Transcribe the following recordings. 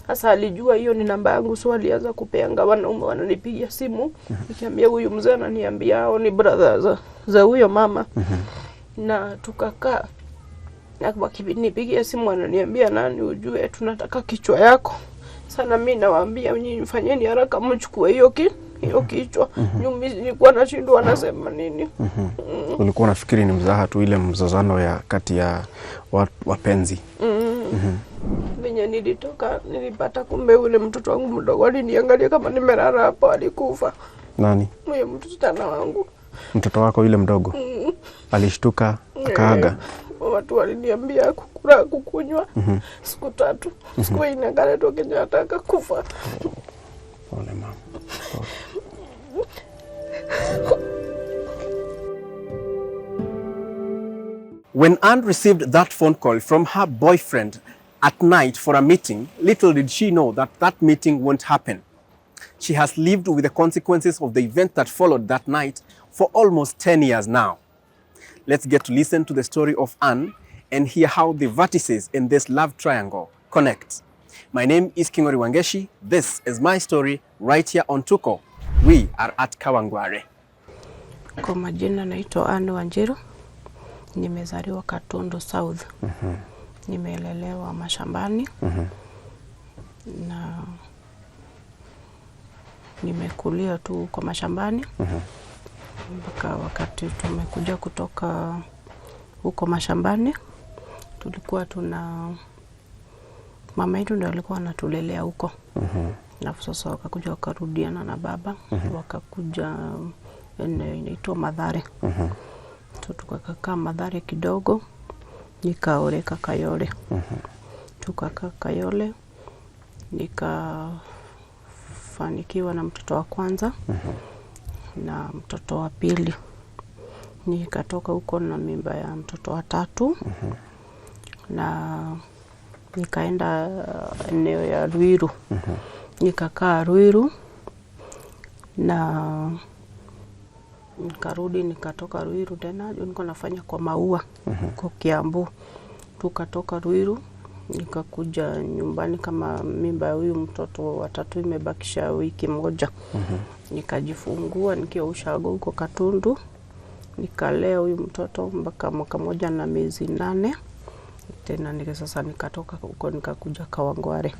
Sasa alijua hiyo ni namba yangu, so alianza kupeanga wanaume wananipigia simu. Nikiambia huyu mzee ananiambia hao ni brother za huyo mama. Na tukakaa. Na wakinipigia simu wananiambia nani ujue tunataka kichwa yako. Sana mimi nawaambia nyinyi fanyeni haraka mchukue hiyo kichwa. Mimi nilikuwa nashindwa nasema nini. Ulikuwa unafikiri ni mzaha tu, ile mzozano ya kati ya wapenzi. Venye nilipata kumbe ule mtoto wangu mdogo aliniangalia kama nimelala hapo, alikufa. Nani? Huyo mtoto wangu. Mtoto wako yule mdogo? Alishtuka akaaga. Watu waliniambia kukula kukunywa siku 3. Siku inaangalia tu kinataka kufa. Pole mama. When Anne received that phone call from her boyfriend at night for a meeting, little did she know that that meeting won't happen. She has lived with the consequences of the event that followed that night for almost 10 years now. Let's get to listen to the story of Anne and hear how the vertices in this love triangle connect. My name is Kingori Wangeshi. This is my story right here on Tuko. We are at Kawangware. Kwa majina naitwa Anne Wanjiru. Nimezaliwa Katundu South. Nimelelewa mashambani. Na nimekulia tu kwa mashambani. Mpaka wakati tumekuja kutoka huko mashambani, tulikuwa mama yetu ndio alikuwa anatulelea huko. Na sasa wakakuja wakarudiana na baba, wakakuja inaitwa Mathare. Tukakaa Mathare kidogo, nikaoleka Kayole. Tukakaa Kayole, nikafanikiwa na mtoto wa kwanza. Na mtoto wa pili. Nikatoka huko na mimba ya mtoto wa 3. Na nikaenda eneo ya Ruiru. Nikakaa Ruiru. Na nikarudi nikatoka Ruiru tena. Nilikuwa nafanya kwa Maua kwa Kiambu. Tukatoka Ruiru nikakuja nyumbani kama mimba ya huyu mtoto wa 3 imebakisha wiki moja. Nikajifungua nikiwa ushago huko Katundu. Nikalea huyu mtoto mpaka mwaka 1 na miezi 8. Tena sasa nikatoka huko nikakuja Kawangware.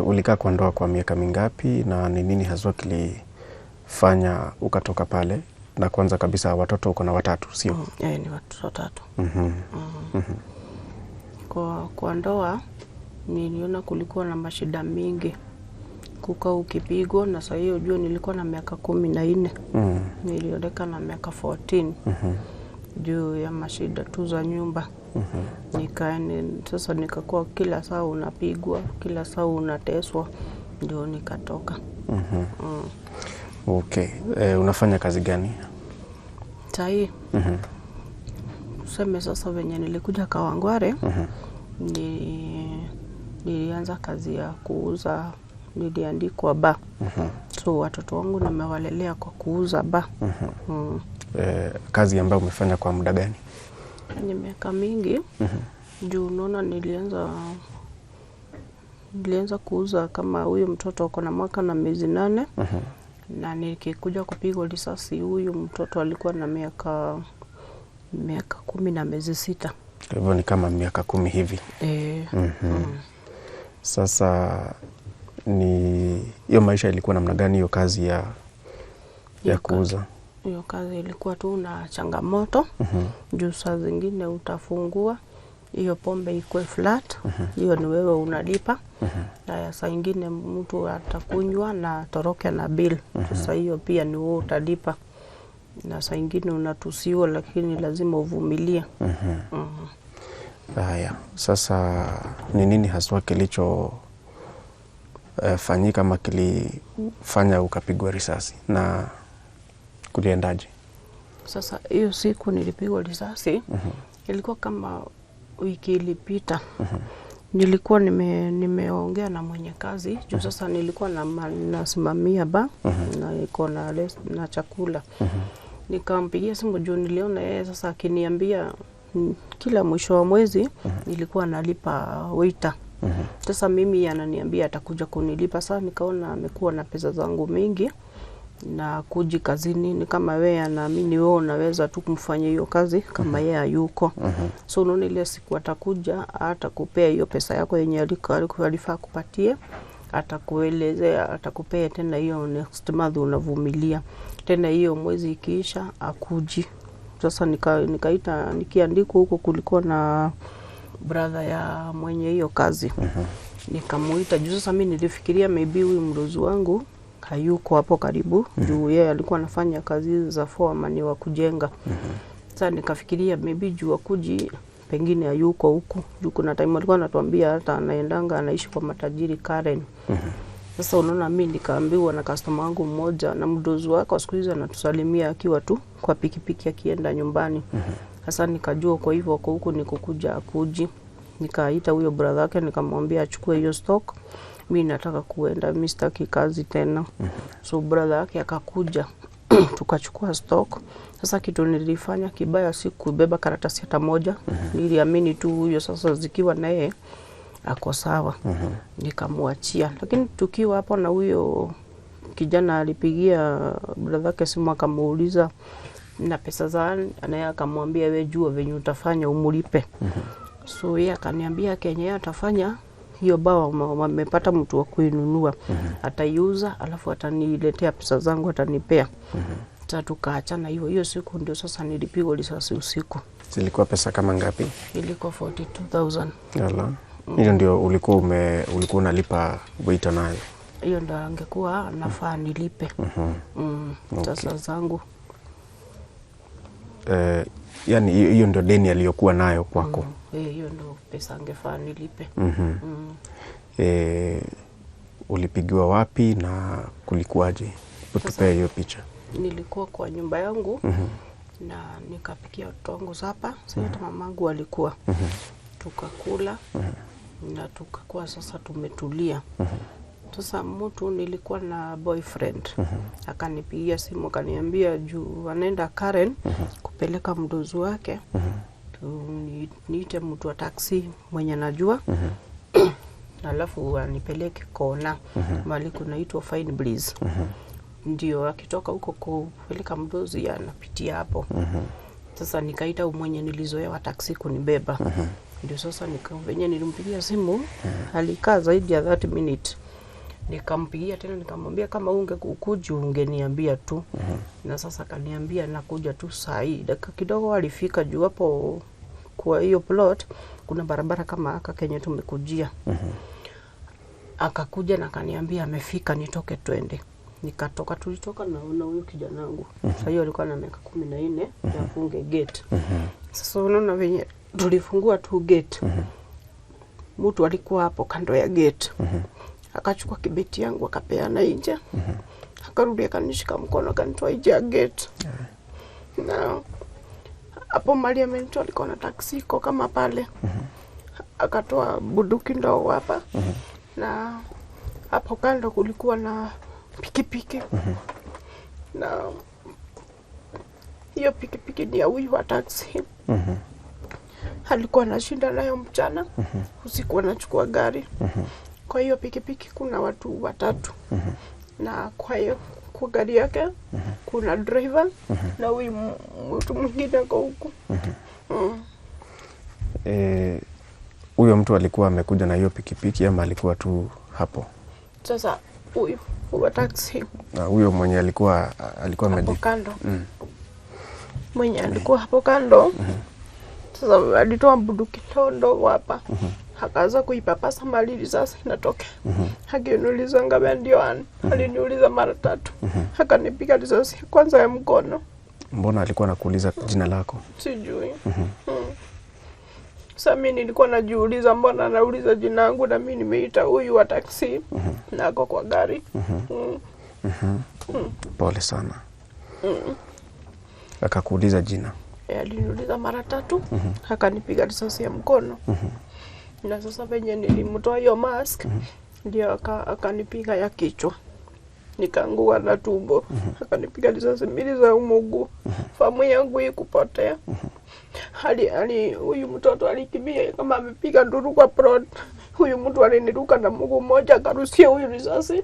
Ulikaa kwa ndoa kwa miaka mingapi na ni nini haswa kilifanya ukatoka pale? Na kwanza kabisa watoto uko na 3, sio? Ni watoto 3. Kwa ndoa niliona kulikuwa na mashida mingi. Kukaa ukipigwa, na sasa hiyo jua nilikuwa na miaka 14. Nilioleka na miaka 14. Juu ya mashida tu za nyumba. Sasa nikakuwa kila saa unapigwa, kila saa unateswa, ndio nikatoka. Okay. Unafanya kazi gani? Sai. Tuseme sasa venye nilikuja Kawangware, nilianza kazi ya kuuza, niliandikwa ba. So watoto wangu nimewalelea kwa kuuza ba. Kazi ambayo umefanya kwa muda gani? Ni miaka mingi. Juu unaona nilianza kuuza kama huyu mtoto ako na mwaka na miezi 8. Na nikikuja kupigwa risasi huyu mtoto alikuwa na miaka 10 na miezi 6. Kwa hivyo ni kama miaka 10 hivi. Sasa hiyo maisha ilikuwa namna gani, hiyo kazi ya kuuza? Hiyo kazi ilikuwa tu na changamoto. Juu saa zingine utafungua hiyo pombe ikuwe flat, hiyo ni wewe unalipa. Na saa nyingine mtu atakunywa na toroke na bill. Sasa hiyo pia ni wewe utalipa. Na saa nyingine unatusiwa lakini lazima uvumilie. Haya, sasa ni nini haswa kilicho fanyika ama kilifanya ukapigwa risasi na kuliendaje? Sasa hiyo siku nilipigwa risasi, ilikuwa kama wiki ilipita. Nilikuwa nimeongea na mwenye kazi, juu sasa nilikuwa nasimamia ba na iko na chakula. Nikampigia simu juu niliona yeye sasa akiniambia kila mwisho wa mwezi nilikuwa nalipa waiter Sasa mimi ananiambia atakuja kunilipa. Sasa nikaona amekuwa na pesa zangu mingi na kuji kazini, ni kama wewe anaamini wewe unaweza tu kumfanyia hiyo kazi kama yeye hayuko. So unaona ile siku atakuja atakupea hiyo pesa yako yenye alifaa kupatie, atakuelezea, atakupea tena hiyo next month, unavumilia tena hiyo mwezi ikiisha akuji. Sasa nikaita nikiandiko huko, kulikuwa na brother ya mwenye hiyo kazi. Nikamuita juu. Sasa mimi nilifikiria maybe huyu mdozi wangu hayuko hapo karibu, juu yeye alikuwa anafanya kazi za foreman wa kujenga. Sasa nikafikiria maybe juu akuji pengine hayuko huko, juu kuna time alikuwa anatuambia hata anaendanga anaishi kwa matajiri Karen. Sasa unaona mimi nikaambiwa na customer wangu mmoja, na mdozi wake siku hizo anatusalimia akiwa tu kwa pikipiki akienda nyumbani. Sasa nikajua kwa hivyo kwa huko nikukuja akuji. Nikaita huyo brother yake nikamwambia achukue hiyo stock, mimi nataka kuenda, mimi sitaki kazi tena. So brother yake akakuja tukachukua stock. Sasa kitu nilifanya kibaya si kubeba karatasi hata moja. Niliamini tu huyo sasa zikiwa na yeye ako sawa. Nikamwachia. Lakini tukiwa hapo na huyo kijana alipigia brother yake simu akamuuliza na pesa zani, anaye akamwambia wewe jua venye utafanya umulipe. So yeye akaniambia Kenya atafanya hiyo bao wamepata mtu wa kuinunua. Ataiuza alafu ataniletea pesa zangu atanipea. Sasa tukaachana hiyo siku ndio sasa nilipigwa risasi usiku. Zilikuwa pesa kama ngapi? Ilikuwa 42,000. Yala. Hiyo ndio ulikuwa unalipa waiter nayo? Hiyo ndio angekuwa nafaa nilipe. Sasa zangu. Yani hiyo ndio deni aliyokuwa nayo kwako? Hiyo ndio pesa angefaa nilipe. Ulipigiwa wapi na kulikuwaje? Utupee hiyo picha. Nilikuwa kwa nyumba yangu na nikapikia watoto wangu hapa. Sasa mamangu alikuwa. Tukakula na tukakuwa sasa tumetulia. Sasa mtu nilikuwa na boyfriend. Akanipigia simu akaniambia juu anaenda Karen kupeleka mdozi wake. Niite mtu wa taxi mwenye najua. Alafu anipeleke kona mahali kunaitwa Fine Breeze. Ndio akitoka huko kupeleka mdozi anapitia hapo. Sasa nikaita mwenye nilizoea wa taxi kunibeba. Ndio sasa venye nilimpigia simu alikaa zaidi ya 30 minutes. Nikampigia tena nikamwambia kama ungekuja ungeniambia tu. Na sasa kaniambia nakuja tu saa hii. Dakika kidogo alifika juu hapo kwa hiyo plot kuna barabara kama aka Kenya tumekujia. Akakuja na kaniambia amefika nitoke twende. Nikatoka, tulitoka na huyo kijana wangu. Sasa hiyo alikuwa na miaka 14 ya funge gate. Sasa unaona venye tulifungua tu gate. Mtu alikuwa hapo kando ya gate. Akachukua kibeti yangu akapeana nje. Akarudi akanishika mkono akanitoa nje ya gate. Na hapo Maria Mento alikuwa na taxi kama pale. Akatoa bunduki ndogo hapa. Na hapo kando kulikuwa na pikipiki. Na hiyo pikipiki ni ya huyu wa taxi. Alikuwa anashinda nayo mchana. Usiku anachukua gari. Kwa hiyo pikipiki kuna watu 3. Na kwa hiyo kwa gari yake kuna driver na huyu mtu mwingine kwa huko. Huyo mtu alikuwa amekuja na hiyo pikipiki ama alikuwa tu hapo? Sasa huyu wa taxi. Na huyo mwenye alikuwa hapo kando. Mwenye alikuwa hapo kando. Sasa alitoa bunduki ndogo hapa. Akaanza kuipapasa mali sasa inatoka. Akiniuliza ngapi ndio aliniuliza mara 3. Akanipiga risasi kwanza ya mkono. Mbona alikuwa anakuuliza jina lako? Sijui. Sasa mimi nilikuwa najiuliza mbona anauliza jina langu na mimi nimeita huyu wa taxi na ako kwa gari. Pole sana. Akakuuliza jina? Aliniuliza mara 3. Akanipiga risasi ya mkono. Na sasa venye nilimtoa hiyo mask ndio akanipiga ya kichwa. Nikaangua na tumbo. Akanipiga risasi 2 za mguu. Famu yangu ikupotea. Hali huyu mtoto alikimbia kama amepiga nduru kwa prod. huyu mtu aliniruka na mguu mmoja akarushia huyu risasi.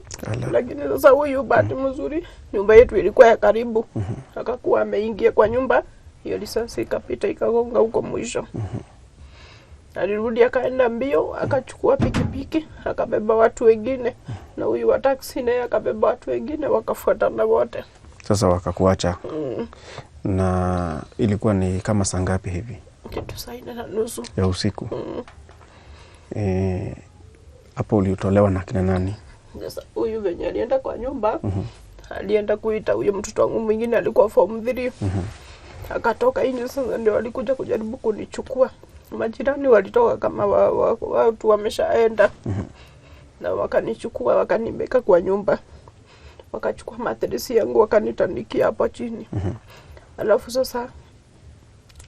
Lakini sasa huyu bahati mzuri nyumba yetu ilikuwa ya karibu. Akakuwa ameingia kwa nyumba, hiyo risasi ikapita ikagonga huko mwisho. Alirudi akaenda mbio, akachukua pikipiki, akabeba watu wengine, na huyu wa taxi naye akabeba watu wengine, wakafuatana wote. Sasa wakakuacha. Na ilikuwa ni kama saa ngapi hivi? Kitu saa 4:30 ya usiku. Hapo ulitolewa na kina nani? Sasa huyu venye alienda kwa nyumba, alienda kuita huyo mtoto wangu mwingine alikuwa form 3. Akatoka nje, sasa ndio walikuja kujaribu kunichukua. Majirani walitoka kama watu wameshaenda. Na wakanichukua wakanibeka kwa nyumba. Wakachukua matresi yangu wakanitandikia hapo chini. Alafu sasa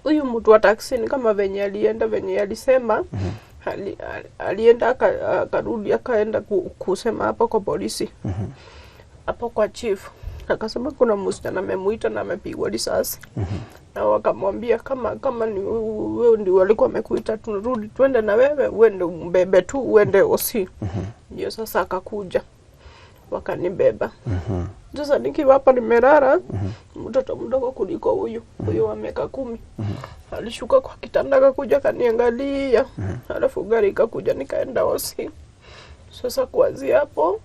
huyu mtu wa taxi ni kama venye alienda venye alisema, alienda akarudi akaenda kusema hapo kwa polisi. Hapo kwa chief akasema kuna msichana amemuita na amepigwa risasi. Na wakamwambia kama ni wewe ndio walikuwa wamekuita, turudi twende na wewe, uende umbebe tu uende OC. Ndio sasa akakuja wakanibeba. Sasa nikiwa hapa nimelala, mtoto mdogo kuliko huyu wa miaka 10 alishuka kwa kitanda akakuja kaniangalia. Alafu gari ikakuja nikaenda OC. Sasa kuanzia hapo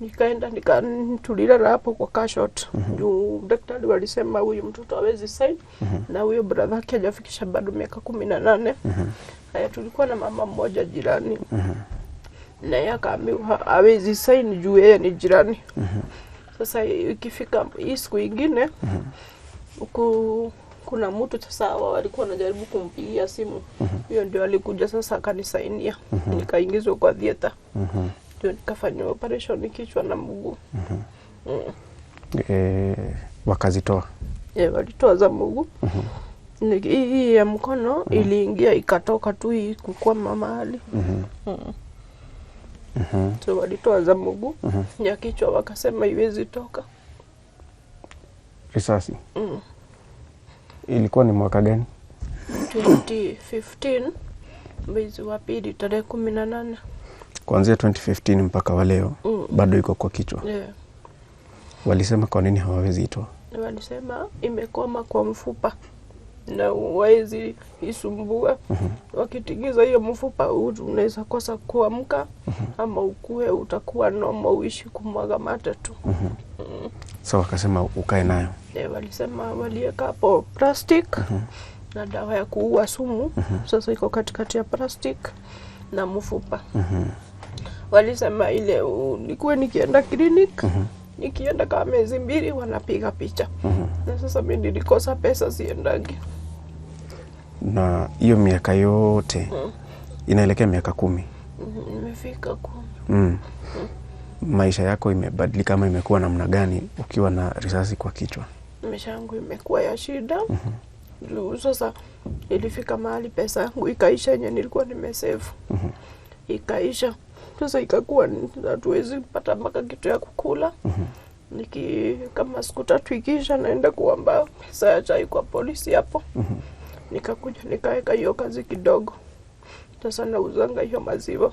nikaenda nikatulila hapo kwa cashot. Juu daktari walisema huyu mtoto hawezi sign, na huyo brother yake hajafikisha bado miaka 18. Haya, tulikuwa na mama mmoja jirani. Na yeye akaambiwa hawezi sign juu yeye ni jirani. Sasa ikifika hii siku ingine, kuna mtu sasa walikuwa wanajaribu kumpigia simu. Hiyo ndio alikuja sasa akanisainia. Nikaingizwa kwa theater. Ndio nikafanya operation kichwa na mguu. Wakazitoa? Walitoa za mguu. Hii ya mkono iliingia ikatoka tu hii kukwama mahali. So walitoa za mguu. Ya kichwa wakasema iwezi toka. Risasi? Ilikuwa ni mwaka gani? 2015 mwezi wa pili tarehe 18. Kuanzia 2015 mpaka wa leo bado iko kwa kichwa? Walisema kwa nini hawawezi itoa? Walisema imekoma kwa mfupa na hawezi isumbua. Wakitigiza hiyo mfupa unaweza kosa kuamka, ama ukue utakuwa normal uishi kumwaga mate tu. So wakasema ukae nayo? Walisema walieka hapo plastic na dawa ya kuua sumu. Sasa iko katikati ya plastic na mfupa. Walisema ile nikuwe nikienda clinic, nikienda kama miezi 2 wanapiga picha. Na sasa mimi nilikosa pesa siendagi. Na hiyo miaka yote inaelekea miaka 10. Nimefika 10. Maisha yako imebadilika ama imekuwa namna gani ukiwa na risasi kwa kichwa? Maisha yangu imekuwa ya shida. Sasa ilifika mahali pesa yangu ikaisha yenye nilikuwa nimesave. Ikaisha. Sasa ikakuwa hatuwezi pata mpaka kitu ya kukula. Kama siku 3 ikisha naenda kuomba pesa ya chai kwa polisi hapo. Nikakuja nikaweka hiyo kazi kidogo. Sasa nauzanga hiyo maziwa.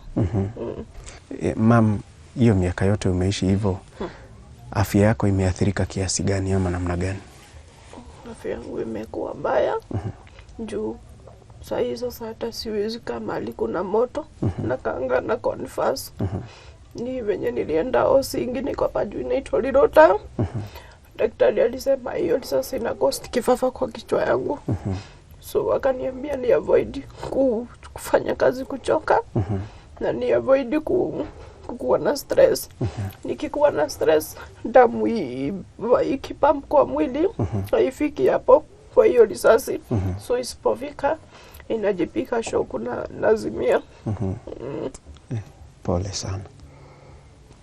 Mam, hiyo miaka yote umeishi hivyo, afya yako imeathirika kiasi gani ama namna gani? Afya yangu imekuwa mbaya. Juu saa hii sasa hata siwezi kama mahali kuna moto. Nakaanga na confess. Ni venye nilienda hosi ingine kwa paju inaitwa Lirota. Daktari alisema hiyo sasa ina cost kifafa kwa kichwa yangu. So wakaniambia ni avoid kufanya kazi kuchoka. Na ni avoid kukuwa na stress. Nikikuwa na stress, damu ikipamp kwa mwili haifiki hapo kwa hiyo risasi. So isipofika inajipika shock na lazimia. Pole sana.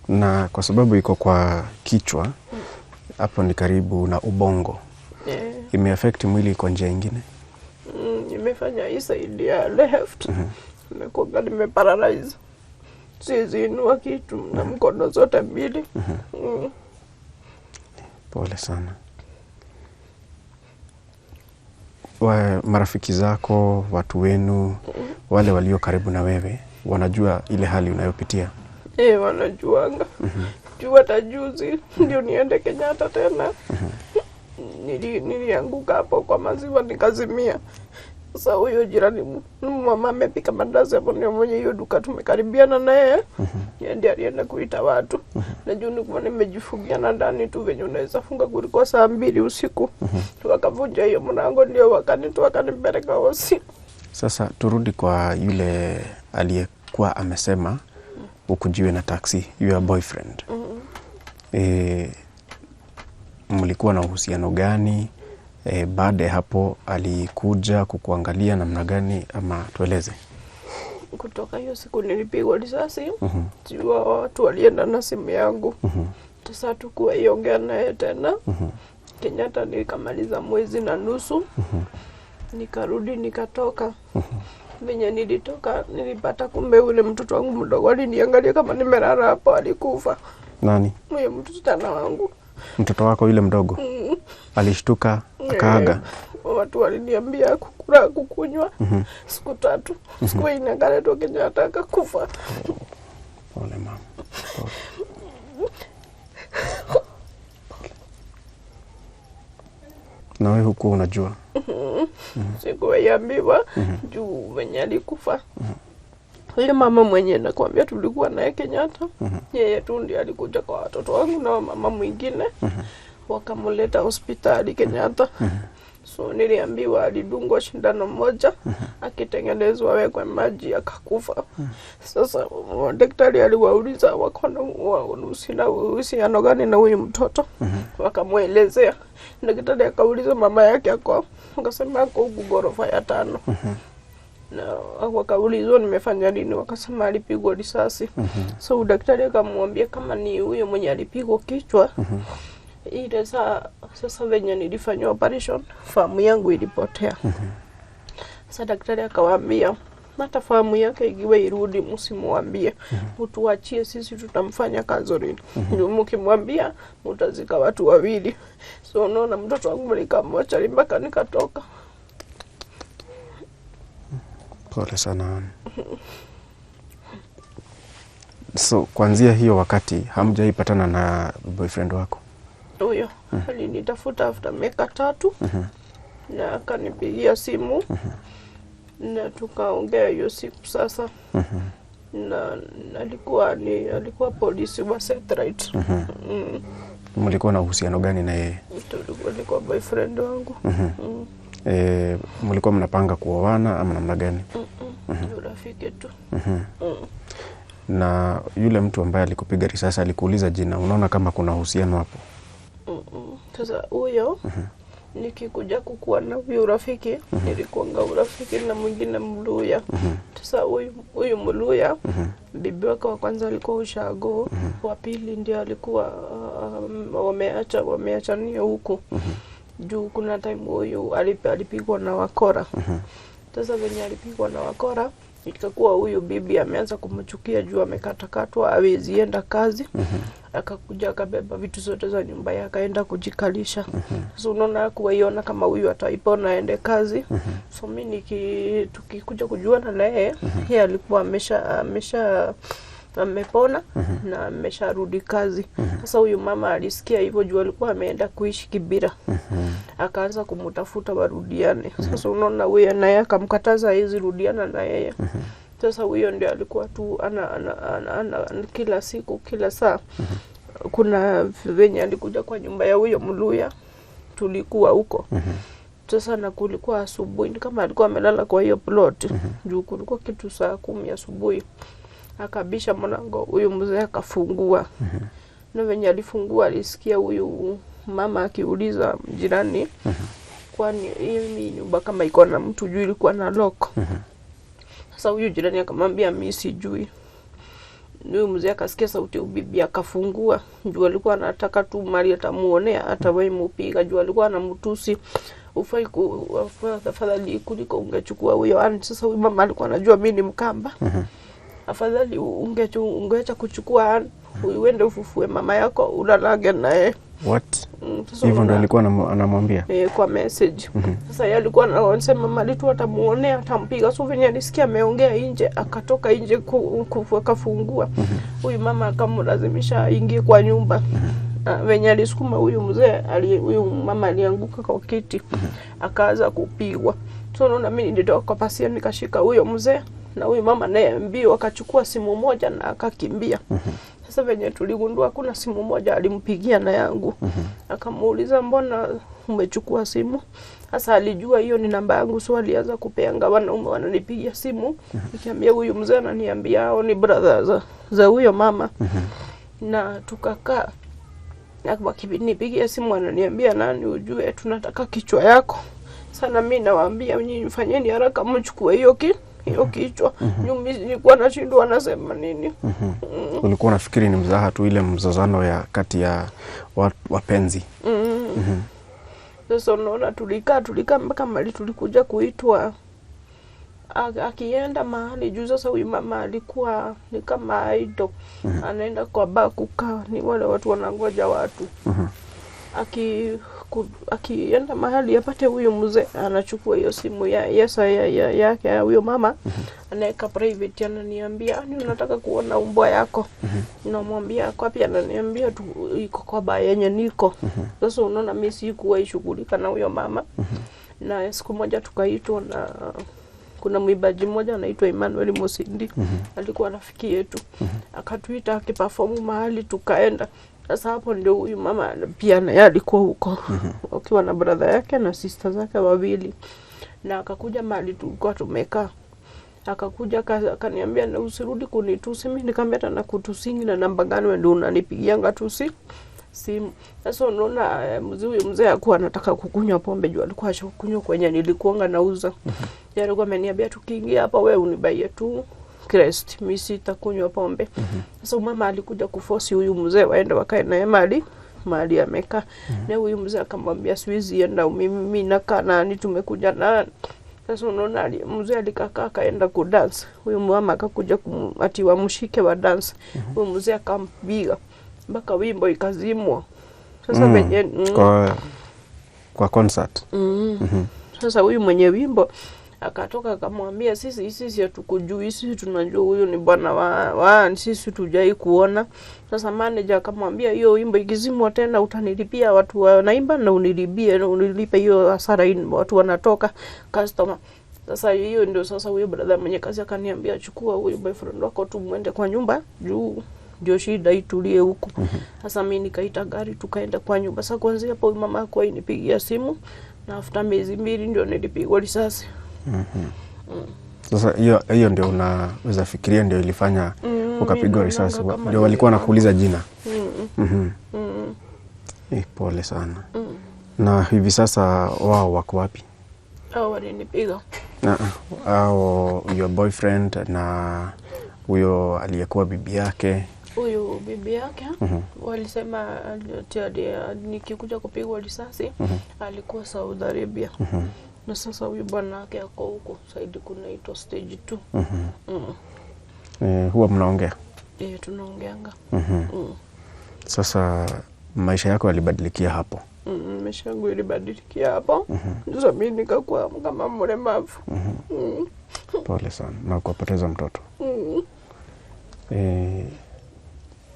Na kwa sababu iko kwa kichwa, hapo ni karibu na ubongo. Imeaffect mwili kwa njia nyingine? Imefanya hii side ya left. Nimekuwa nimeparalyze. Siwezi inua kitu na mkono zote mbili. Pole sana. Marafiki zako, watu wenu, wale walio karibu na wewe, wanajua ile hali unayopitia? Wanajuanga. Juu hata juzi ndio niende Kenyatta tena. Nilianguka hapo kwa maziwa nikazimia. Sasa huyo jirani mama amepika mandazi hapo, ndio mwenye hiyo duka tumekaribiana naye. Ndiye alienda kuita watu. Na juu nilikuwa nimejifungia na ndani tu venye unaweza funga, kulikuwa saa 2 usiku. Wakavunja hiyo mlango, ndio wakanipeleka hosi. Sasa turudi kwa yule aliyekuwa amesema ukujiwe na taxi, your boyfriend. Mlikuwa na uhusiano gani? Baada ya hapo alikuja kukuangalia namna gani, ama tueleze? Kutoka hiyo siku nilipigwa risasi. Jua watu walienda na simu yangu. Sasa tukuwa iongea naye tena. Kenyatta nikamaliza mwezi na nusu. Nikarudi nikatoka. Venye nilitoka nilipata kumbe ule mtoto wangu mdogo aliniangalia kama nimelala hapo, alikufa. Nani? Huyo mtoto wangu. Mtoto wako yule mdogo? Alishtuka akaaga? Watu waliniambia kukula kukunywa siku 3. Siku inakale tu Kenyatta akakufa. Pole mama. Na wewe huko unajua? Sikuambiwa juu venye alikufa. Yule mama mwenye nakwambia tulikuwa naye Kenyatta, yeye tu ndiye alikuja kwa watoto wangu na mama mwingine. Wakamuleta hospitali Kenyatta. So niliambiwa alidungwa shindano moja, akitengenezwa wekwe maji akakufa. Sasa daktari aliwauliza wako na uhusiano gani na huyu mtoto. Wakamuelezea. Daktari akauliza mama yake ako, akasema ako huku ghorofa ya 5. Na wakaulizwa nimefanya nini, wakasema alipigwa risasi. So daktari akamwambia kama ni huyo mwenye alipigwa kichwa. Ile sasa venye nilifanya operation, fahamu yangu ilipotea. Sasa daktari akawaambia hata fahamu yake ikiwa irudi msimuambie, mtuachie sisi tutamfanya Caroline. Mkimwambia mtazika watu 2. So unaona mtoto wangu nilikamwacha mpaka nikatoka. Pole sana. So kuanzia hiyo wakati hamjaipatana na boyfriend wako? Huyo alinitafuta after miaka 3 na akanipigia simu na tukaongea hiyo siku sasa. Na alikuwa polisi wa Satellite. Mlikuwa na uhusiano gani na yeye? Alikuwa boyfriend wangu. Mlikuwa mnapanga kuoana ama namna gani? Rafiki tu. Na yule mtu ambaye alikupiga risasi alikuuliza jina, unaona kama kuna uhusiano hapo? Sasa huyo nikikuja kukuwa na huyo rafiki, nilikuanga urafiki na mwingine Mluya. Sasa huyu Mluya, bibi wake wa kwanza alikuwa ushago, wa pili ndio alikuwa wameachania huko. Juu kuna time huyu alipigwa na wakora. Sasa venye alipigwa na wakora, ikakuwa huyu bibi ameanza kumchukia juu amekatakatwa, hawezi enda kazi. Akakuja akabeba vitu zote za nyumba yake akaenda kujikalisha. So unaona kuiona kama huyu ataipona aende kazi. So mimi tukikuja kujuana na yeye alikuwa amepona na amesharudi kazi. Sasa huyu mama alisikia hivyo juu alikuwa ameenda kuishi Kibira. Akaanza kumtafuta warudiane. Sasa unaona huyu naye akamkataza hizi rudiana na yeye. Sasa huyo ndio alikuwa tu ana kila siku kila saa. Kuna venye alikuja kwa nyumba ya huyo Mluya, tulikuwa huko. Sasa na kulikuwa asubuhi kama alikuwa amelala kwa hiyo plot. Juu kulikuwa kitu saa 10 asubuhi. Akabisha mlango, huyu mzee akafungua. Na venye alifungua alisikia huyu mama akiuliza jirani, kwani hii nyumba kama iko na mtu juu ilikuwa na lock. Sasa huyu jirani akamwambia mimi sijui. Huyu mzee akasikia sauti bibi akafungua. Juu alikuwa anataka tu mali atamuonea hata wewe mupiga, juu alikuwa anamtusi. Ufai afadhali kuliko ungechukua huyo ani. Sasa huyu mama alikuwa anajua mimi ni Mkamba. Afadhali ungeacha kuchukua uende ufufue mama yako ulalage naye. What? Hivyo ndio alikuwa anamwambia kwa message. Sasa yeye alikuwa anasema mali tu atamuonea, atampiga. So venye alisikia ameongea nje, akatoka nje akafungua. Huyu mama akamlazimisha aingie kwa nyumba. Venye alisukuma huyu mzee, huyu mama alianguka kwa kiti, akaanza kupigwa. So unaona mimi nilitoka kwa pasia nikashika huyo mzee, na huyu mama naye mbio akachukua simu moja na akakimbia. Sasa venye tuligundua kuna simu moja alimpigia na yangu. Akamuuliza mbona umechukua simu? Sasa alijua hiyo ni namba yangu, so alianza kupeanga wanaume wananipigia simu. Nikiambia huyu mzee ananiambia hao ni brother za huyo mama. Na tukakaa. Wakinipigia simu ananiambia nani ujue tunataka kichwa yako. Sana mimi nawaambia nyinyi fanyeni haraka mchukue hiyo kichwa. Mimi nilikuwa nashindwa nasema nini. Ulikuwa unafikiri ni mzaha tu, ile mzozano ya kati ya wapenzi. Sasa unaona tulikaa mpaka mali tulikuja kuitwa. Akienda mahali juu sasa huyu mama alikuwa ni kama idol. Anaenda kwa bar kukaa, ni wale watu wanangoja watu. Akienda mahali apate huyo mzee, anachukua hiyo simu yake ya huyo mama, anaweka private. Ananiambia ni unataka kuona umbwa yako? Namwambia kwa pia, ananiambia tu iko kwa baa yenye niko. Sasa unaona mimi sikuwa ishughulika na huyo mama. Na siku moja tukaitwa na kuna mwibaji mmoja anaitwa Emmanuel Mosindi. Alikuwa rafiki yetu. Akatuita akiperform mahali tukaenda. Sasa hapo ndio huyu mama pia naye alikuwa huko. Akiwa na brother yake na sister zake wawili. Na akakuja mahali tulikuwa tumekaa. Akakuja akaniambia na usirudi kunitusi. Mimi nikamwambia hata nakutusingi na namba gani wewe ndio unanipigianga tusi simu. Sasa unaona mzee alikuwa anataka kukunywa pombe juu alikuwa ashakunywa kwenye nilikuanga nauza. Yeye alikuwa ameniambia tukiingia hapa wewe unibaie tu Crest, mimi sitakunywa pombe. Sasa mama alikuja kuforce huyu mzee waende wakae naye mahali amekaa. Na huyu mzee akamwambia siwezi enda, mimi nakaa nani, tumekuja na. Sasa unaona mzee alikakaa akaenda ku dance. Huyu mama akakuja atiwa mshike wa dance. Huyu mzee akampiga mpaka wimbo ikazimwa. Sasa venye kwa concert. Sasa huyu mwenye wimbo akatoka akamwambia sisi hatukujui, sisi tunajua huyu ni bwana wa sisi tujai kuona. Sasa manager akamwambia hiyo wimbo ikizimwa tena utanilipia watu wanaimba na unilipe hiyo hasara watu wanatoka customer. Sasa hiyo ndio sasa huyo brother mwenye kazi akaniambia chukua huyo boyfriend wako tu muende kwa nyumba juu ndio shida itulie huko. Sasa mimi nikaita gari tukaenda kwa nyumba. Sasa kuanzia hapo mama yako inipigia simu na after miezi 2 ndio nilipigwa risasi. Sasa hiyo ndio unaweza fikiria ndio ilifanya ukapigwa risasi? Ndio walikuwa nakuuliza jina? Pole sana. Na hivi sasa wao wako wapi? Hao walinipiga. Au your boyfriend na huyo aliyekuwa bibi yake? Huyo bibi yake walisema nikikuja kupigwa risasi alikuwa Saudi Arabia. Na sasa huyu bwana yake ako huko Saidi kunaitwa stage 2. Huwa mnaongea? Tunaongeanga. Sasa maisha yako yalibadilikia hapo? Maisha yangu yalibadilikia hapo. Sasa mimi nikakuwa kama mlemavu. Pole sana na ukapoteza mtoto.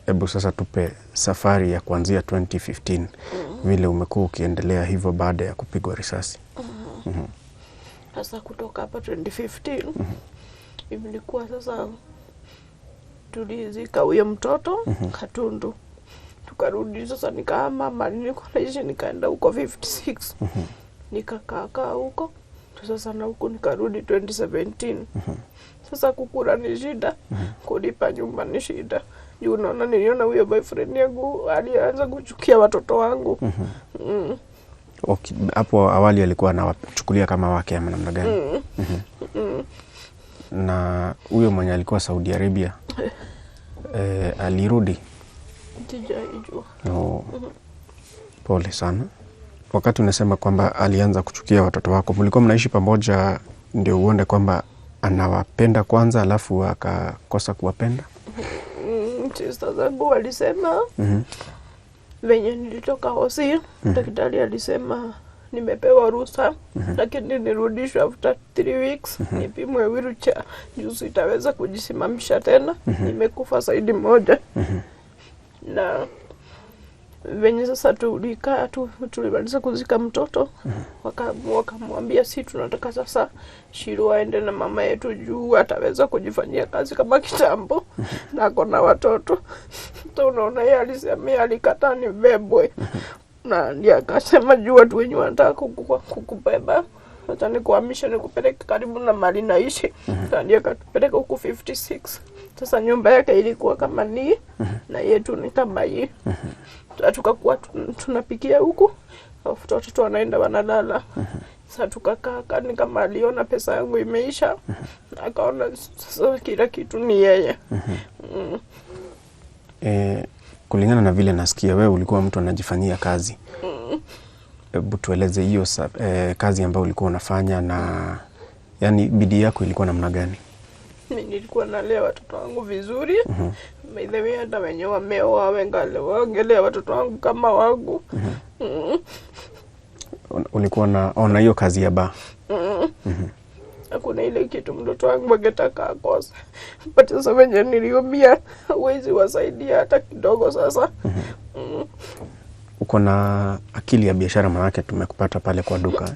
Hebu sasa tupe safari ya kuanzia 2015 vile umekuwa ukiendelea hivyo baada ya kupigwa risasi. Sasa kutoka hapa 2015 ilikuwa sasa tulizika huyo mtoto Katundu. Tukarudi sasa nikahama mali nilikuwa naishi nikaenda huko 56. Nikakaa huko. Sasa na huko nikarudi 2017. Sasa kukula ni shida, kulipa nyumba ni shida. Juu unaona niliona huyo boyfriend yangu alianza kuchukia watoto wangu. Okay, hapo awali alikuwa anawachukulia kama wake ama namna gani? Na huyo mwenye alikuwa Saudi Arabia alirudi? Sijaijua. Pole sana. Wakati unasema kwamba alianza kuchukia watoto wako, mlikuwa mnaishi pamoja ndio uone kwamba anawapenda kwanza alafu akakosa kuwapenda? Sister zangu walisema venye nilitoka hosi, daktari alisema nimepewa ruhusa, lakini nirudishwe after 3 weeks, nipimwe wheelchair, juu itaweza kujisimamisha tena. Nimekufa zaidi moja. Na venye sasa tulimaliza kuzika mtoto, wakamwambia si tunataka sasa Shiro aende na mama yetu juu ataweza kujifanyia kazi kama kitambo na ako na watoto. So unaona, yeye alisema, alikataa nibebwe, na ndiye akasema juu watu wenye wanataka kukubeba hata nikuhamisha nikupeleke karibu na mali naishi. Ndiye akatupeleka huku 56. Sasa nyumba yake ilikuwa kama ni na yetu ni kama hii. Tukakuwa tunapikia huku, watoto wanaenda wanalala. Sasa tukakaa, ni kama aliona pesa yangu imeisha, akaona sasa kila kitu ni yeye. Kulingana na vile nasikia, wewe ulikuwa mtu anajifanyia kazi. Hebu tueleze hiyo kazi ambayo ulikuwa unafanya, na yani bidii yako ilikuwa namna gani? Mimi nilikuwa nalea watoto wangu vizuri. By the way, hata wenye wameoa wangelea watoto wangu kama wangu. Ulikuwa naona hiyo kazi ya ba? Hakuna ile kitu mtoto wangu angetaka akose. But sasa wenye niliumia, huwezi wasaidia hata kidogo sasa. Uko na akili ya biashara, manake tumekupata pale kwa duka.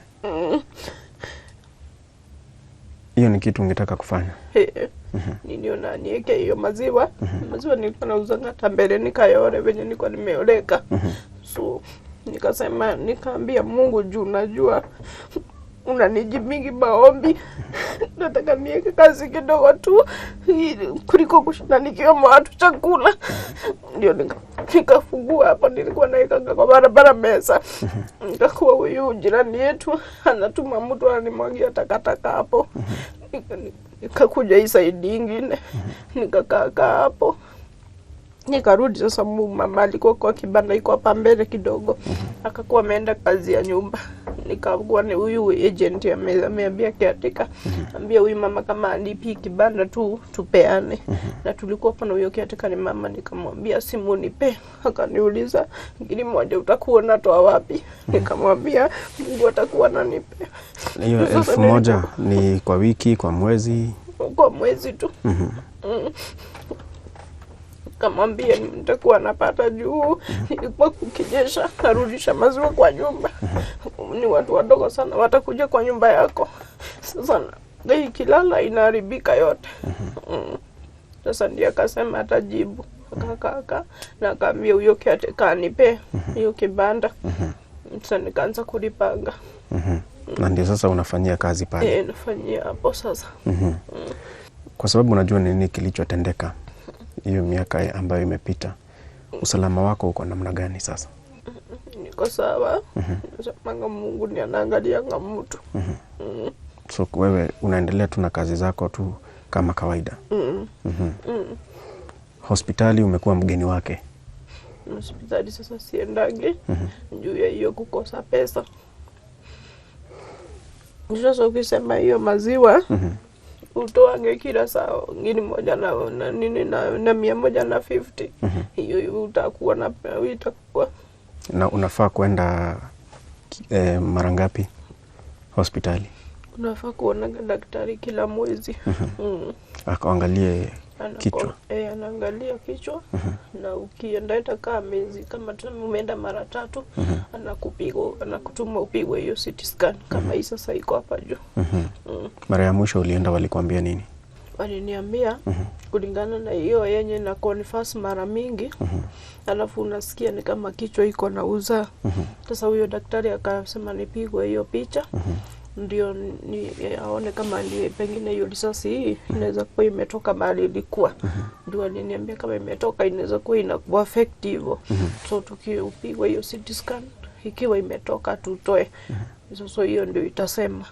Hiyo ni kitu ungetaka kufanya? Niliona niweke hiyo maziwa. Maziwa nilikuwa nauza hata mbele nikayore venye nilikuwa nimeoleka. So nikasema, nikaambia Mungu, juu najua unanijibu maombi, nataka niweke kazi kidogo tu kuliko kushinda nikiomba watu chakula. Ndio nikafungua hapa, nilikuwa naweka kwa barabara meza. Nikakuwa huyu jirani yetu anatuma mtu ananimwagia takataka hapo. Nikakuja hii side ingine, nikakaa hapo. Nikarudi sasa, mama alikuwa kwa kibanda iko hapa mbele kidogo, akakuwa ameenda kazi ya nyumba. Nikakuwa ni huyu agent ameambia kiatika, ambia huyu mama kama alipi kibanda tu tupeane. Na tulikuwa hapa na huyo kiatika ni mama, nikamwambia simu nipe. Akaniuliza, ngiri moja utakuwa natoa wapi? Nikamwambia Mungu atakuwa ananipe. Hiyo 1000 ni kwa wiki, kwa mwezi? Kwa mwezi tu. Kamwambia nitakuwa napata juu nilikuwa kukinyesha narudisha maziwa kwa nyumba. Ni watu wadogo sana watakuja kwa nyumba yako. Sasa hii kilala inaharibika yote. Sasa ndiye akasema atajibu. Kaka na akaambia huyo kiateka anipe hiyo kibanda. Sasa nikaanza kulipanga. Na ndio sasa unafanyia kazi pale? Nafanyia hapo sasa. Kwa sababu unajua nini kilichotendeka hiyo miaka ambayo imepita, usalama wako uko namna gani sasa? Niko sawa. Manga Mungu ni anaangalia kama mtu. So wewe unaendelea tu na kazi zako tu kama kawaida? Hospitali umekuwa mgeni wake? Hospitali sasa siendagi juu ya hiyo kukosa pesa. Sasa ukisema hiyo maziwa utoange kila saa ngini moja na 150. Hiyo utakuwa na itakuwa. Na unafaa kwenda mara ngapi hospitali? Unafaa kuona daktari kila mwezi. Akaangalie kichwa? Anaangalia kichwa. Na ukienda hata kama miezi kama umeenda mara 3, anakutuma upigwe hiyo CT scan kama hii sasa iko hapa juu. Mara ya mwisho ulienda walikwambia nini? Waliniambia kulingana na hiyo yenye na confess mara mingi, alafu unasikia ni kama kichwa iko na uzaa. Sasa huyo daktari akasema nipigwe hiyo picha ndio ni aone kama ni pengine hiyo risasi hii inaweza kuwa imetoka mahali ilikuwa. Ndio aliniambia kama imetoka inaweza kuwa inakuwa effective. So tukipigwa hiyo CT scan ikiwa imetoka tutoe. Sasa hiyo ndio itasema.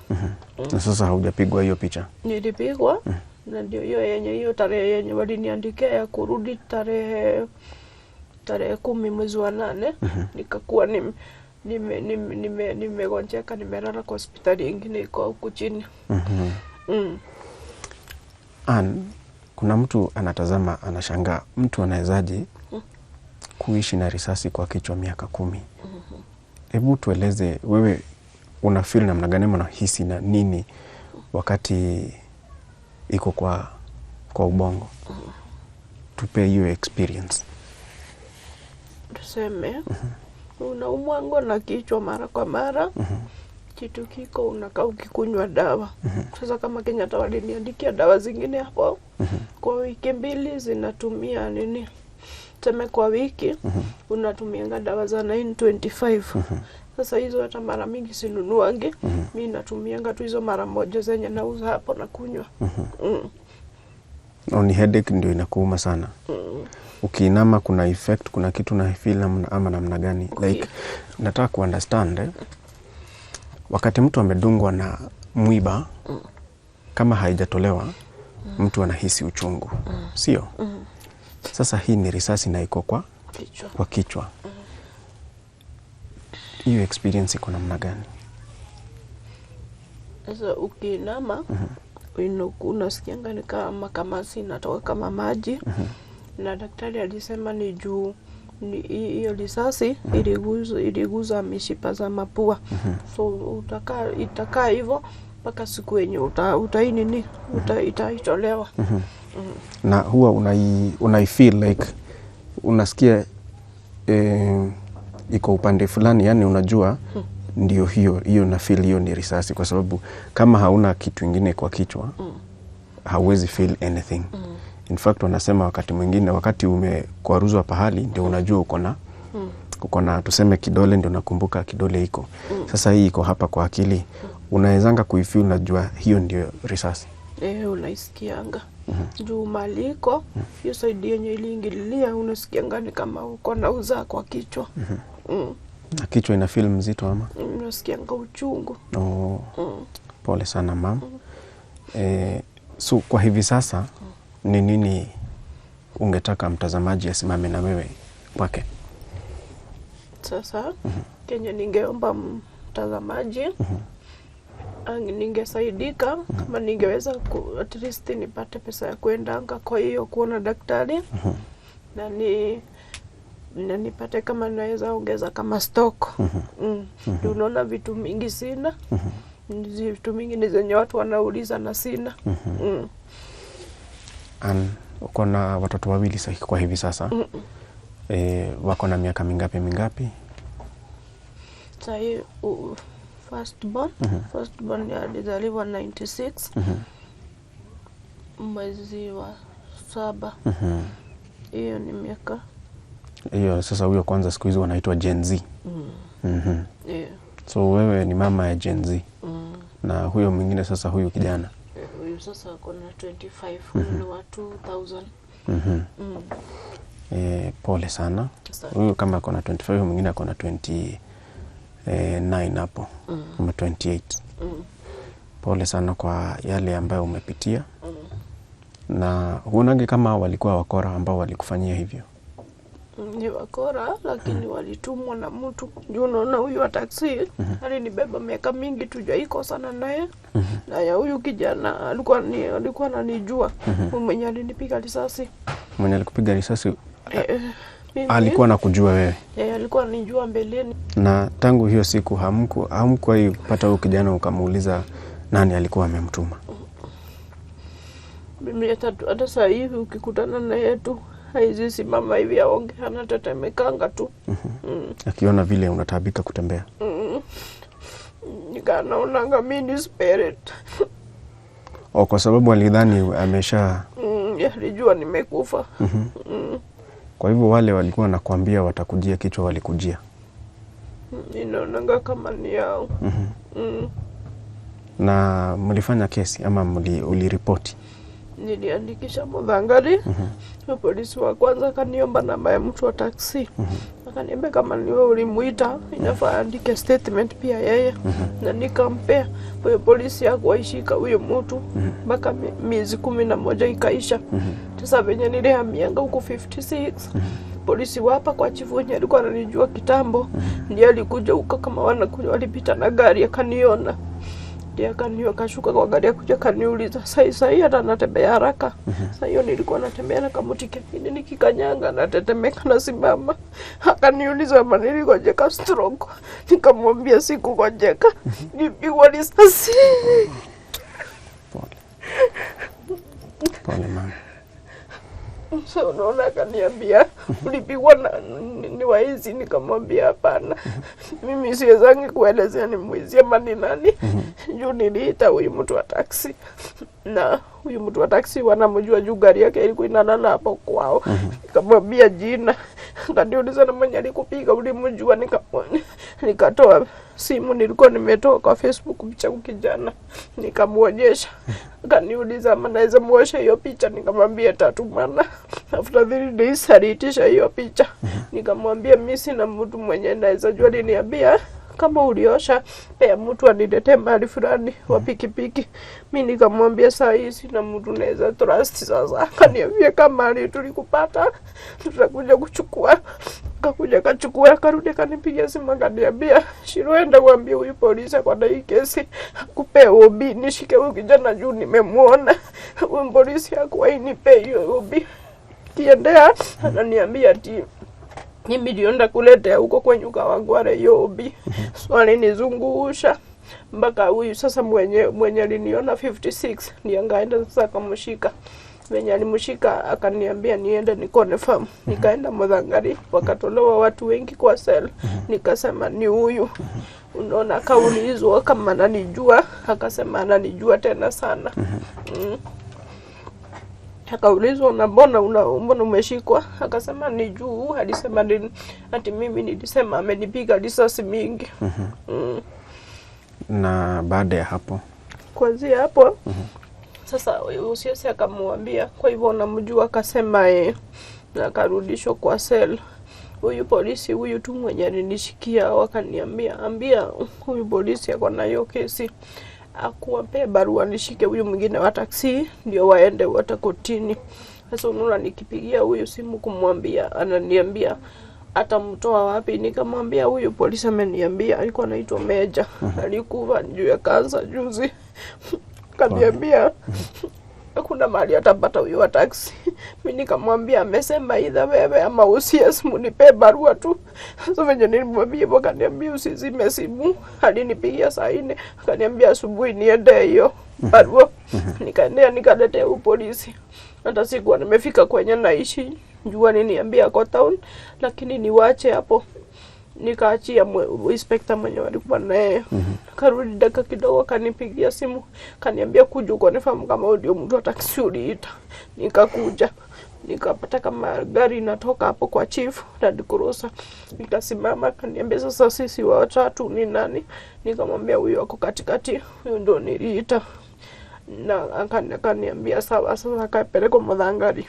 Na sasa haujapigwa hiyo picha? Nilipigwa. Na ndio hiyo yenye hiyo tarehe yenye waliniandikia ya kurudi tarehe 10 mwezi wa 8 nikakuwa nimegonjeka, nimelala kwa hospitali nyingine iko huko chini. Kuna mtu anatazama anashangaa, mtu anawezaje kuishi na risasi kwa kichwa miaka 10. Hebu tueleze wewe una feel namna gani, unahisi na nini wakati iko kwa ubongo? Tupe hiyo experience. Tuseme unaumwa na kichwa mara kwa mara. Kitu kiko unakaa ukikunywa dawa. Sasa kama Kenyatta waliniandikia dawa zingine hapo. Kwa wiki 2 zinatumia nini? Tuseme kwa wiki unatumia dawa za 925. Sasa hizo hata mara mingi sinunuangi. Mimi natumianga tu hizo mara moja zenye nauza hapo na kunywa. Ni headache ndio inakuuma sana. Ukiinama kuna effect, kuna kitu na feel ama namna gani? Like nataka ku understand wakati mtu amedungwa na mwiba kama haijatolewa mtu anahisi uchungu. Sio? Sasa hii ni risasi na iko kwa kichwa. Hiyo experience iko namna gani? Sasa ukiinama unasikianga ni kama kamasi inatoka kama maji. Na daktari alisema ni juu hiyo risasi iliguza mishipa za mapua. So itakaa hivyo mpaka siku yenye itaitolewa. Na huwa unai feel like unasikia iko upande fulani, yani unajua ndio hiyo na feel hiyo ni risasi, kwa sababu kama hauna kitu kingine kwa kichwa hauwezi feel anything. In fact wanasema wakati mwingine wakati umekwaruzwa pahali ndio unajua uko na tuseme kidole, ndio nakumbuka kidole iko. Sasa hii iko hapa kwa akili, unawezanga kuifeel, unajua hiyo ndio risasi. Unaisikianga. Juu maliko hiyo side yenye iliingililia unasikianga ni kama uko na uza kwa kichwa. Na kichwa ina feel mzito ama? Unasikianga uchungu. Pole sana mama. So kwa hivi sasa ni nini ungetaka mtazamaji asimame na wewe kwake? Sasa Kenya ningeomba mtazamaji ningesaidika kama ningeweza at least nipate pesa ya kuendanga kwa hiyo kuona daktari. Na nipate kama naweza ongeza kama stock. Unaona vitu mingi sina. Vitu mingi ni zenye watu wanauliza na sina. Uko na watoto 2 sasa kwa hivi sasa. Wako na miaka mingapi? Sasa first born alizaliwa 96. Mwezi wa 7. Hiyo ni miaka. Hiyo sasa huyo kwanza siku hizo wanaitwa Gen Z. So wewe ni mama ya Gen Z. Na huyo mwingine sasa huyu kijana. Huyu sasa ako na 25, huyu wa 2000. Pole sana. Huyu kama ako na 25, huyu mwingine ako na 29 hapo. Ama 28. Pole sana kwa yale ambayo umepitia. Na huonange kama walikuwa wakora ambao walikufanyia hivyo? Ni wakora, lakini walitumwa na mtu. Juu unaona huyu wa taxi alinibeba miaka mingi tujaiko sana naye. Na ya huyu kijana alikuwa ananijua. Mwenye alinipiga risasi. Mwenye alikupiga risasi alikuwa anakujua wewe? Alikuwa anijua mbeleni. Na tangu hiyo siku hamkuwahi pata huyo kijana ukamuuliza nani alikuwa amemtuma? Mimi hata sasa hivi ukikutana na yetu haizi simama hivi aonge, anatetemekanga tu. Akiona vile unatabika kutembea. Nikanaonanga mimi spirit. Kwa sababu alidhani amesha alijua nimekufa. Kwa hivyo wale walikuwa nakwambia watakujia kichwa walikujia? Ninaonanga kama ni yao. Na mlifanya kesi ama uliripoti? Niliandikisha Muthangari. Polisi wa kwanza kaniomba namba ya mtu wa taxi. Akaniambia kama ni wewe ulimuita inafaa andike statement pia yeye. Na nikampea. Huyo polisi hakuwaishika huyo mtu mpaka miezi 11 ikaisha. Sasa venye nilihamianga huko 56. Polisi wapa kwa chifu wenye alikuwa ananijua kitambo. Ndiye alikuja huko kama wanakuja, walipita na gari akaniona. Ndiye akashuka kwa gari kuja kaniuliza sasa hata natembea haraka. Sasa hiyo nilikuwa natembea na kamutike nikikanyanga na tetemeka na simama. Akaniuliza kama niligojeka stroke. Nikamwambia sikugojeka. Nilipigwa risasi. Pole mama. So unaona, akaniambia ulipigwa ni waizi. Nikamwambia hapana, mimi siwezangi kuelezea ni mwizi ama ni nani. Juu niliita huyu mtu wa taxi, na huyu mtu wa taxi wanamjua juu gari yake ilikuwa inalala hapo kwao. Nikamwambia jina, akaniuliza na mwenye alikupiga ulimjua. Nikatoa simu nilikuwa nimetoa kwa Facebook picha kijana, nikamwonyesha. Akaniuliza ama naweza muosha hiyo picha. Nikamwambia tatu maana after 3 days aliitisha hiyo picha. Nikamwambia mimi sina mtu mwenye naweza jua, aliniambia kama uliosha pia mtu aniletee mahali fulani wa pikipiki. Mimi nikamwambia saa hii sina mtu naweza trust. Sasa akaniambia kama ali tulikupata tutakuja kuchukua. Akakuja kachukua, akarudi kanipigia simu akaniambia Shiroenda kuambia huyu polisi kwa hii kesi akupe OB nishike huyu kijana juu nimemuona. Huyu polisi hakuwainipe hiyo OB. Kiendea ananiambia ati mimi ndio kuletea huko kwenye Kawangware hiyo OB. Swali nizungusha mpaka huyu sasa mwenye aliniona 56 ni angaenda sasa kumshika. Venye alimshika akaniambia niende ni confirm. Nikaenda Muthangari, wakatolewa watu wengi kwa cell. Nikasema ni huyu. Unaona, kaulizwa kama ananijua, akasema ananijua tena sana. Akaulizwa na mbona umeshikwa? Akasema ni juu alisema ati mimi nilisema amenipiga risasi mingi. Na baada ya hapo, kuanzia hapo sasa usiasi akamwambia kwa hivyo namjua. Akasema akarudishwa kwa cell. Huyu polisi huyu tu mwenye alinishikia wakaniambia ambia huyu polisi ako na hiyo kesi akuwape barua nishike huyu mwingine wa taxi ndio waende watakotini. Sasa unaona, nikipigia huyu simu kumwambia ananiambia atamtoa wapi. Nikamwambia huyu polisi ameniambia alikuwa anaitwa Meja, alikufa juu ya kansa juzi. Kaniambia hakuna mahali atapata huyo wa taxi. Mimi nikamwambia amesema either wewe ama usias munipe barua tu. Sasa venye nilimwambia akaniambia usizime simu. Alinipigia saa 4 akaniambia asubuhi niende hiyo barua. Nikaendea nikaletea polisi. Hata sikuwa nimefika kwenye naishi. Jua niniambia kwa town lakini niwache hapo. Nikaachia inspector mwenye walikuwa naye. Karudi dakika kidogo kanipigia simu kaniambia kuja uko nifahamu kama ndio mtu wa taxi uliita. Nikakuja nikapata kama gari inatoka hapo kwa chief Land Cruiser. Nikasimama kaniambia sasa sisi watatu ni nani? Nikamwambia huyo wako katikati, huyo ndio niliita. Na akaniambia sawa. Sasa akapeleka Muthangari.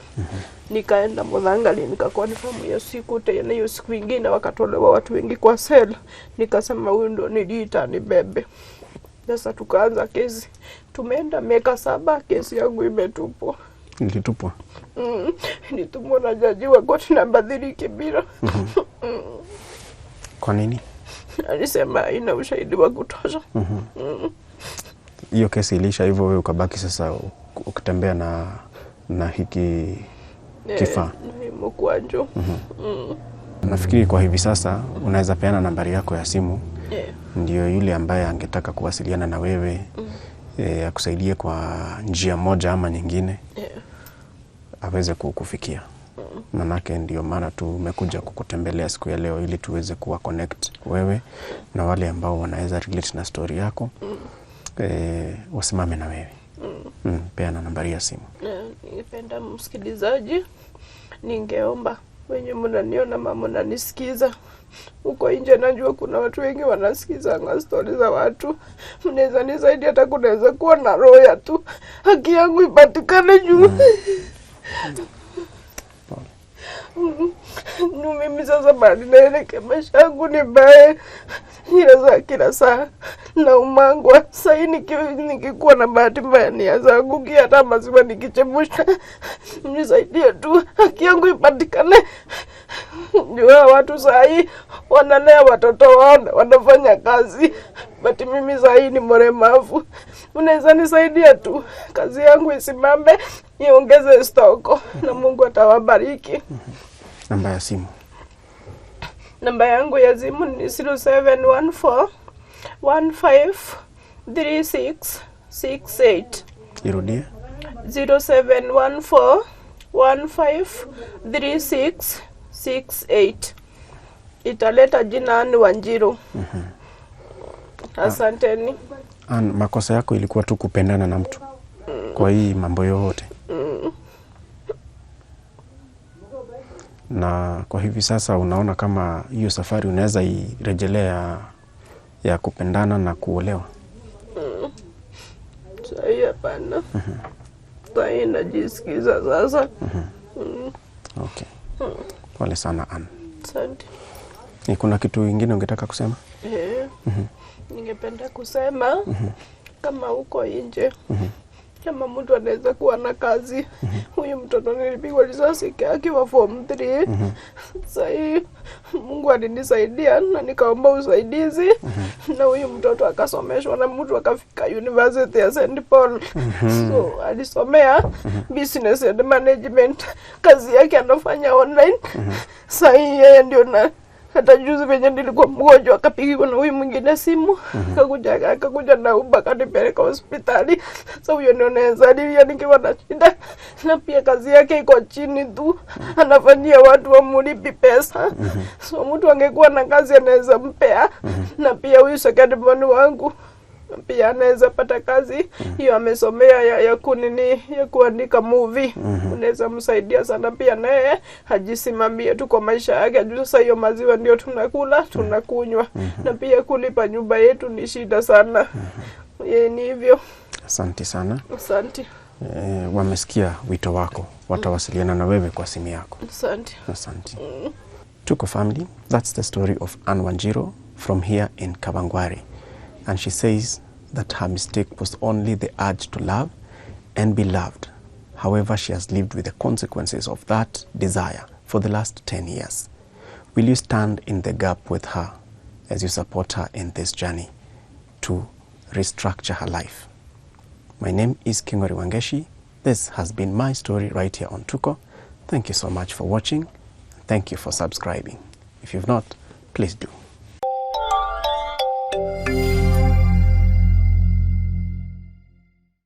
Nikaenda Muthangari nikakuwa nifahamu hiyo siku tena. Hiyo siku nyingine wakatolewa watu wengi kwa cell. Nikasema huyu ndo niliita ni bebe. Sasa tukaanza kesi. Tumeenda miaka 7 kesi yangu imetupwa. Ilitupwa? Nilitumwa na jaji wa koti namba 3 Kibira. Kwa nini? Alisema ina ushahidi wa kutosha. Hiyo kesi ilisha hivyo, wewe ukabaki sasa ukitembea na hiki kifaa. Mkwanjo. Nafikiri kwa hivi sasa unaweza peana nambari yako ya simu. Ndio yule ambaye angetaka kuwasiliana na wewe akusaidie kwa njia moja ama nyingine aweze kukufikia. Manake ndio maana tumekuja kukutembelea siku ya leo ili tuweze kuwa connect wewe na wale ambao wanaweza relate na story yako. Wasimame na wewe. Peana nambari ya simu. Ningependa msikilizaji, ningeomba wenye mnaniona mama mnanisikiza uko nje, najua kuna watu wengi wanasikiza story za watu. Mnaweza nisaidia, hata kunaweza kuwa na roho tu haki yangu ipatikane juu. Mimi sasa bado naelekea maisha yangu ni mbaya. Kila saa na umangwa. Sasa nikikuwa na bahati mbaya ni zangu hata maziwa nikichemusha. Nisaidie tu haki yangu ipatikane. Jua watu saa hii wanalea watoto wao, wanafanya kazi, but mimi sahii ni mlemavu. Unaweza nisaidia tu kazi yangu isimame, iongeze stoko, na Mungu atawabariki. Namba ya simu? Namba yangu ya simu ni 0714 153668. Irudie. 0714 153668. Italeta jina Ann Wanjiru. Asanteni. Ann, makosa yako ilikuwa tu kupendana na mtu kwa hii mambo yote. Na kwa hivi sasa unaona kama hiyo safari unaweza irejelea ya kupendana na kuolewa? Sahi hapana. Sahi najisikiza sasa. Okay. Pole sana Ann. Asante. Ni kuna kitu kingine ungetaka kusema? Ningependa kusema kama uko nje, kama mtu anaweza kuwa na kazi. Huyu mtoto nilipigwa risasi akiwa form 3. Sasa Mungu alinisaidia na nikaomba usaidizi, na huyu mtoto akasomeshwa na mtu akafika University ya St. Paul. So alisomea business and management, kazi yake anafanya online. Sasa yeye ndio na hata juzi venye nilikuwa mgonjwa akapigiwa na huyu mwingine simu, akakuja na Uber kanipeleka hospitali. Sasa huyo ndio naezalia nikiwa na shida, na pia kazi yake iko chini tu, anafanyia watu wamulipi pesa. So mtu angekuwa na kazi anaweza mpea, na pia huyu second born wangu pia anaweza pata kazi hiyo, amesomea ya kuandika movie. Unaweza msaidia sana pia naye hajisimamie tu kwa maisha yake. Sasa hiyo maziwa ndio tunakula, tunakunywa, na pia kulipa nyumba yetu ni shida sana. Ni hivyo. Asante sana. Asante. Wamesikia wito wako, watawasiliana na wewe kwa simu yako. Asante. Asante. Tuko family, that's the story of Ann Wanjiru from here in Kawangware. And she says that her mistake was only the urge to love and be loved. However, she has lived with the consequences of that desire for the last 10 years. Will you stand in the gap with her as you support her in this journey to restructure her life? My name is Kingori Wangeshi. This has been my story right here on Tuko. Thank you so much for watching. Thank you for subscribing. If you've not, please do.